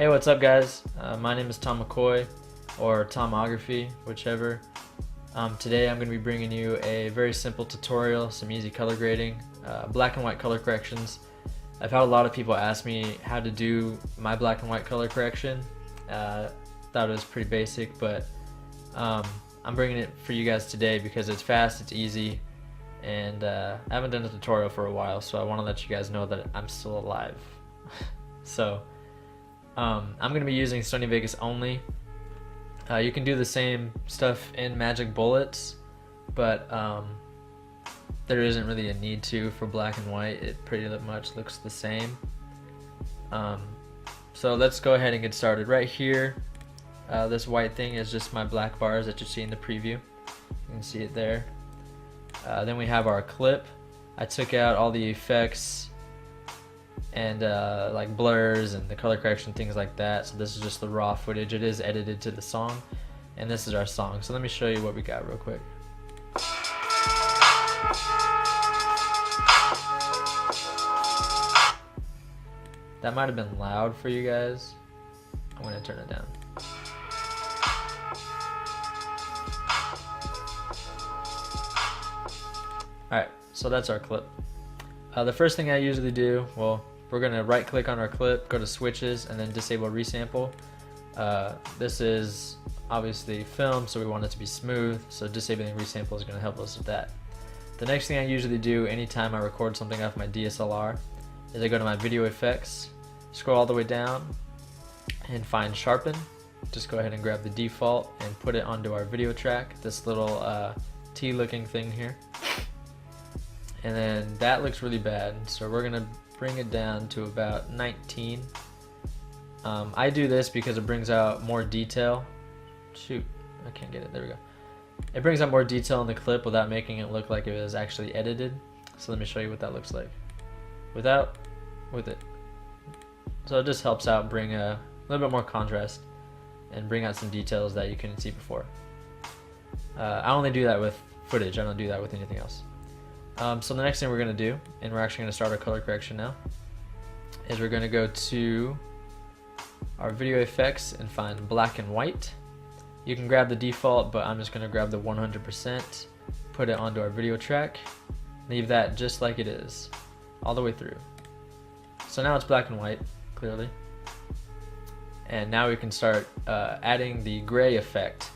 Hey, what's up guys? My name is Tom McCoy, or Tomography, whichever. Today I'm going to be bringing you a very simple tutorial, some easy color grading, black and white color corrections. I've had a lot of people ask me how to do my black and white color correction. Thought it was pretty basic, but I'm bringing it for you guys today because it's fast, it's easy, and I haven't done a tutorial for a while, so I want to let you guys know that I'm still alive. So I'm going to be using Sony Vegas only. You can do the same stuff in Magic Bullets, but there isn't really a need to for black and white. It pretty much looks the same. So let's go ahead and get started. Right here, this white thing is just my black bars that you see in the preview. You can see it there. Then we have our clip. I took out all the effects and like blurs and the color correction, things like that. So this is just the raw footage. It is edited to the song, and this is our song. So let me show you what we got real quick. That might have been loud for you guys. I'm gonna turn it down. Alright, so that's our clip. The first thing I usually do, well, we're going to right click on our clip, go to switches, and then disable resample. This is obviously film, so we want it to be smooth, so disabling resample is going to help us with that. The next thing I usually do anytime I record something off my DSLR is I go to my video effects, scroll all the way down, and find sharpen. Just go ahead and grab the default and put it onto our video track, this little T looking thing here. And then that looks really bad, so we're gonna bring it down to about 19. I do this because it brings out more detail. Shoot, I can't get it, there we go. It brings out more detail in the clip without making it look like it was actually edited. So let me show you what that looks like without, with it. So it just helps out bring a little bit more contrast and bring out some details that you couldn't see before. I only do that with footage, I don't do that with anything else. So the next thing we're going to do, and we're actually going to start our color correction now, is we're going to go to our video effects and find black and white. You can grab the default, but I'm just going to grab the 100%, put it onto our video track, leave that just like it is, all the way through. So now it's black and white, clearly. And now we can start adding the gray effect.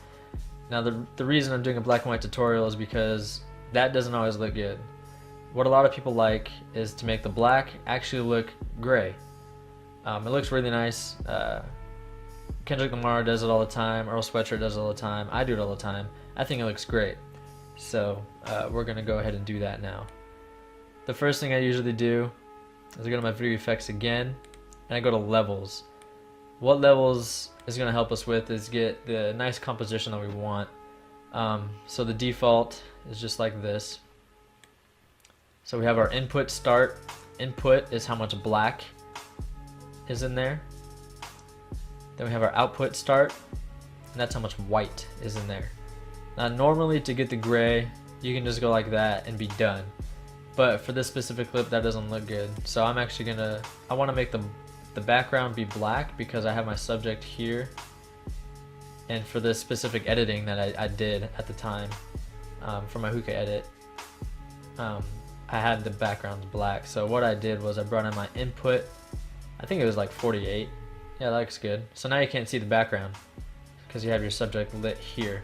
Now the reason I'm doing a black and white tutorial is because that doesn't always look good. What a lot of people like is to make the black actually look gray. It looks really nice. Kendrick Lamar does it all the time. Earl Sweatshirt does it all the time. I do it all the time. I think it looks great. So we're going to go ahead and do that now. The first thing I usually do is I go to my video effects again, and I go to levels. What levels is going to help us with is get the nice composition that we want. So the default is just like this. So we have our input start. Input is how much black is in there. Then we have our output start, and that's how much white is in there. Now normally to get the gray, you can just go like that and be done. But for this specific clip, that doesn't look good. So I'm actually I want to make the background be black because I have my subject here. And for this specific editing that I did at the time, for my hookah edit, I had the backgrounds black. So what I did was I brought in my input. I think it was like 48. Yeah, that looks good. So now you can't see the background because you have your subject lit here.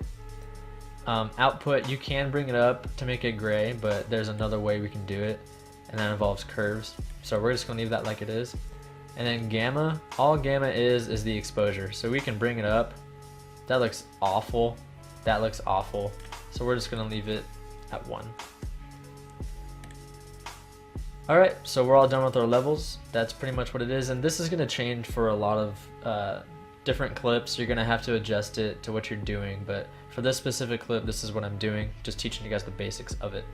Output, you can bring it up to make it gray, but there's another way we can do it, and that involves curves. So we're just gonna leave that like it is. And then gamma, all gamma is the exposure. So we can bring it up. That looks awful. That looks awful. So we're just gonna leave it at 1. Alright, so we're all done with our levels. That's pretty much what it is, and this is gonna change for a lot of different clips. You're gonna have to adjust it to what you're doing, but for this specific clip, this is what I'm doing, just teaching you guys the basics of it.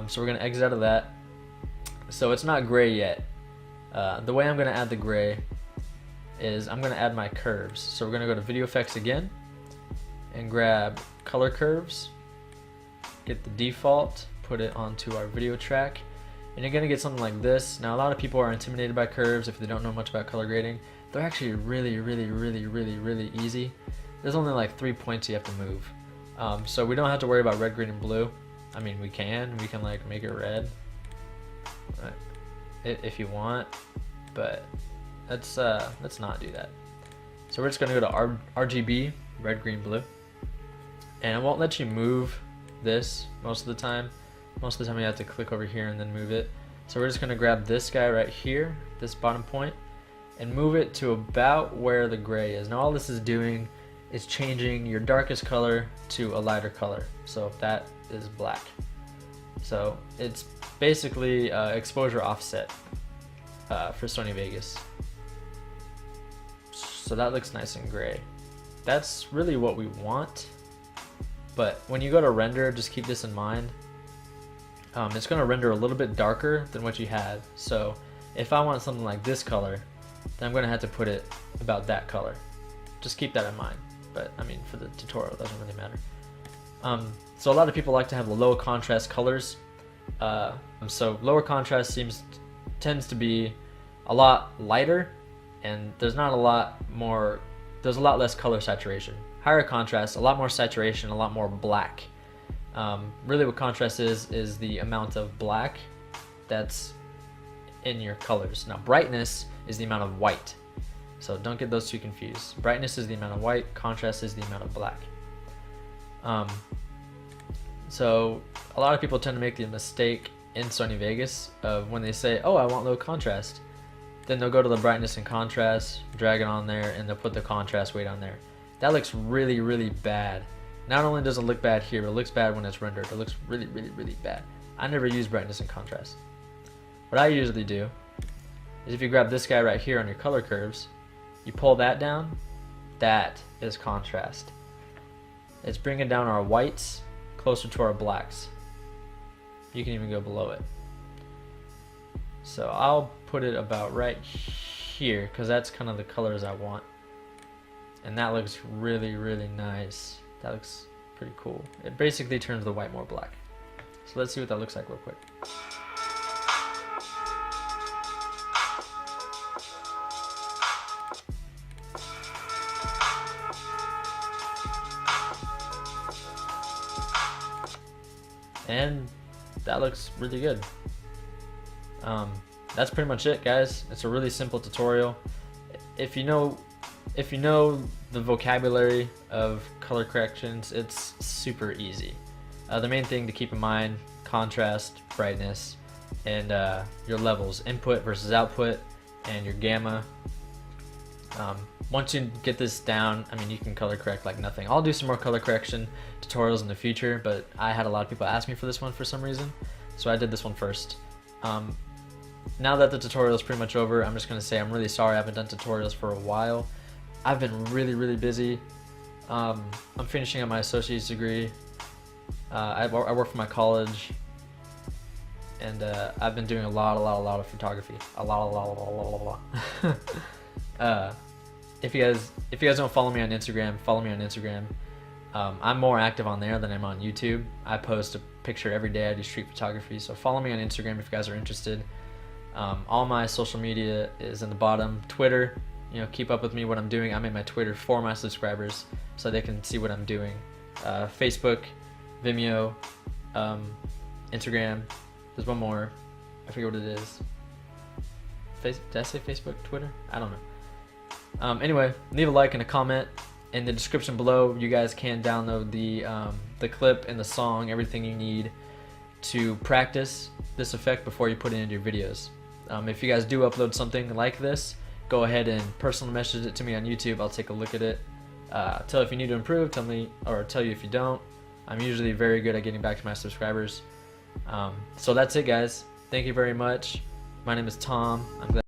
So we're gonna exit out of that. So it's not gray yet. The way I'm gonna add the gray is I'm gonna add my curves. So we're gonna go to video effects again and grab color curves, get the default, put it onto our video track, and you're gonna get something like this. Now a lot of people are intimidated by curves if they don't know much about color grading. They're actually really easy. There's only like 3 points you have to move. So we don't have to worry about red, green, and blue. I mean, we can like make it red if you want, but let's not do that. So we're just gonna go to RGB, red, green, blue, and it won't let you move this most of the time. Most of the time you have to click over here and then move it. So we're just gonna grab this guy right here, this bottom point, and move it to about where the gray is. Now all this is doing is changing your darkest color to a lighter color. So that is black. So it's basically exposure offset for Sony Vegas. So that looks nice and gray. That's really what we want. But when you go to render, just keep this in mind. It's going to render a little bit darker than what you had. So if I want something like this color, then I'm going to have to put it about that color. Just keep that in mind. But I mean, for the tutorial, it doesn't really matter. So a lot of people like to have the low contrast colors. So lower contrast tends to be a lot lighter, and there's a lot less color saturation. Higher contrast, a lot more saturation, a lot more black. Really what contrast is the amount of black that's in your colors. Now brightness is the amount of white. So don't get those two confused. Brightness is the amount of white, contrast is the amount of black. So a lot of people tend to make the mistake in Sony Vegas of when they say, oh, I want low contrast, then they'll go to the brightness and contrast, drag it on there, and they'll put the contrast weight on there. That looks really bad. Not only does it look bad here, but it looks bad when it's rendered. It looks really bad. I never use brightness and contrast. What I usually do is if you grab this guy right here on your color curves, you pull that down, that is contrast. It's bringing down our whites closer to our blacks. You can even go below it. So I'll put it about right here because that's kind of the colors I want. And that looks really nice. That looks pretty cool. It basically turns the white more black. So let's see what that looks like real quick. And that looks really good. That's pretty much it, guys. It's a really simple tutorial. If you know the vocabulary of color corrections, it's super easy. The main thing to keep in mind: contrast, brightness, and your levels, input versus output, and your gamma. Once you get this down, I mean, you can color correct like nothing. I'll do some more color correction tutorials in the future, but I had a lot of people ask me for this one for some reason, so I did this one first. Now that the tutorial is pretty much over, I'm just going to say I'm really sorry I haven't done tutorials for a while. I've been really busy. I'm finishing up my associate's degree. I work for my college, and I've been doing a lot of photography. A lot. If you guys don't follow me on Instagram, follow me on Instagram. I'm more active on there than I'm on YouTube. I post a picture every day. I do street photography, so follow me on Instagram if you guys are interested. All my social media is in the bottom. Twitter, keep up with me, what I'm doing. I made my Twitter for my subscribers so they can see what I'm doing. Facebook, Vimeo, Instagram. There's one more. I forget what it is. Did I say Facebook, Twitter? I don't know. Anyway, leave a like and a comment. In the description below, you guys can download the clip and the song, everything you need to practice this effect before you put it into your videos. If you guys do upload something like this, go ahead and personal message it to me on YouTube. I'll take a look at it. Tell if you need to improve, tell me, or tell you if you don't. I'm usually very good at getting back to my subscribers. So that's it, guys. Thank you very much. My name is Tom. I'm glad